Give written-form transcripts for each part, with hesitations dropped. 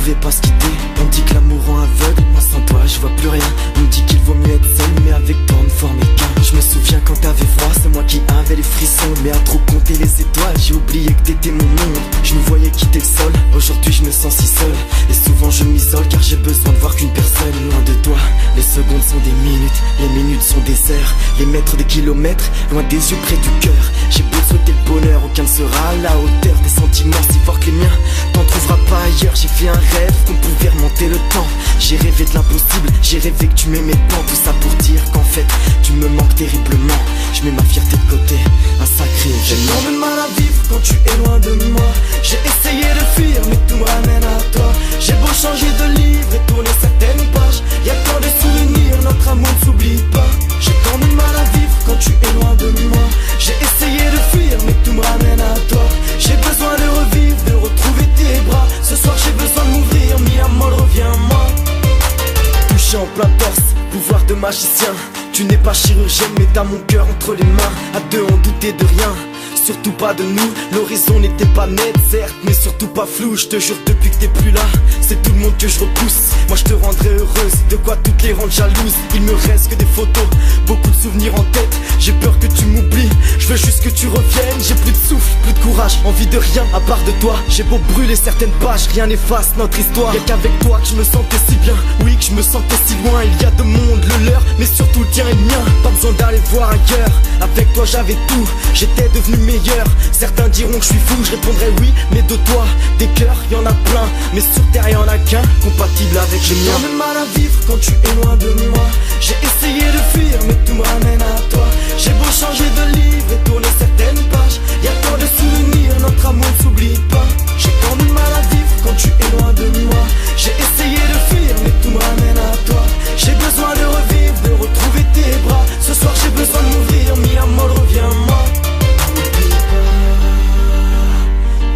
pouvait pas se quitter. On dit que l'amour rend aveugle, moi sans toi je vois plus rien. On me dit qu'il vaut mieux être seul, mais avec toi on ne formait qu'un. Je me souviens quand t'avais froid, c'est moi qui avais les frissons. Mais à trop compter les étoiles, j'ai oublié que t'étais mon monde. Je me voyais quitter le sol, aujourd'hui je me sens si seul. Et souvent je m'isole car j'ai besoin de voir qu'une personne. Loin de toi, les secondes sont des minutes, les minutes sont des heures, les mètres des kilomètres, loin des yeux près du cœur. J'ai beau souhaiter le bonheur, aucun ne sera à la hauteur des sentiments si forts que les miens. T'en trouveras pas ailleurs, j'ai fait un rêve qu'on pouvait remonter le temps. J'ai rêvé de l'impossible, j'ai rêvé que tu m'aimais tant. Tout ça pour dire qu'en fait, tu me manques terriblement. Je mets ma fierté de côté, un sacré événement. J'ai tant de mal à vivre quand tu es loin de moi. J'ai essayé de fuir mais tout me ramène à toi. J'ai beau changer de livre et tourner certaines pages, y'a tant de souvenirs, notre amour ne s'oublie pas. J'ai tant de mal à vivre quand tu es loin de moi. J'ai essayé de fuir mais tout me ramène à toi. J'ai besoin de revivre, de retrouver tes bras. Ce soir j'ai besoin de m'ouvrir, mi amor reviens-moi. Touché en plein torse, pouvoir de magicien. Tu n'es pas chirurgien mais t'as mon cœur entre les mains. À deux on doutait de rien, surtout pas de nous. L'horizon n'était pas net certes, mais surtout pas flou. Je te jure depuis que t'es plus là, c'est tout le monde que je repousse. Moi je te rendrai heureuse, de quoi toutes les rendre jalouses. Il me reste que des photos, beaucoup de souvenirs en tête. J'ai peur que tu m'oublies, je veux juste que tu reviennes. J'ai plus de souffle, plus de courage, envie de rien à part de toi. J'ai beau brûler certaines pages, rien n'efface notre histoire. Y'a qu'avec toi que je me sentais si bien, oui que je me sentais si loin. Il y a deux mondes, le leur, mais surtout le tien et le mien. Pas besoin d'aller voir ailleurs, avec toi j'avais tout, j'étais devenu meilleur. Certains diront que je suis fou, je répondrai oui, mais de toi, des cœurs, y'en a plein, mais sur terre y'en a qu'un, compatible avec les miens. J'ai mal à vivre quand tu es loin de moi. J'ai essayé de fuir, mais tout me ramène à toi. J'ai beau changer de livre et tourner certaines pages, y'a tant de souvenirs, notre amour ne s'oublie pas. J'ai tant de mal à vivre quand tu es loin de moi. J'ai essayé de fuir, mais tout me ramène à toi. J'ai besoin de revivre, de retrouver tes bras. Ce soir j'ai besoin de m'ouvrir, mi amor reviens-moi.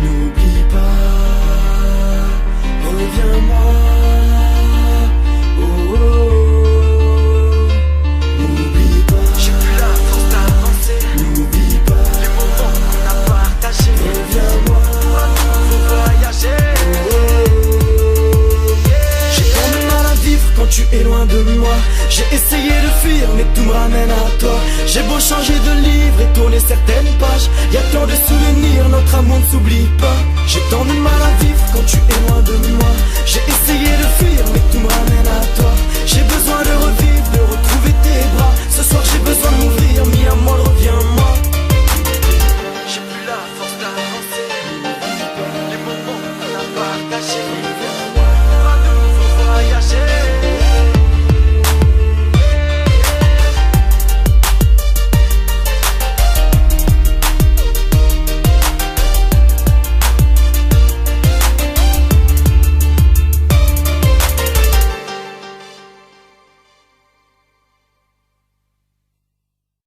N'oublie pas, reviens-moi. Oh, oh, oh. N'oublie pas, j'ai plus la force d'avancer. N'oublie pas, les moments qu'on a partagés. Reviens-moi, pour un nouveau voyager. Oh, oh, oh. J'ai tant de mal à vivre quand tu es loin de moi. J'ai essayé de fuir mais tout me ramène à toi. J'ai beau changer de livre et tourner certaines pages, y'a tant de souvenirs, notre amour ne s'oublie pas. J'ai tant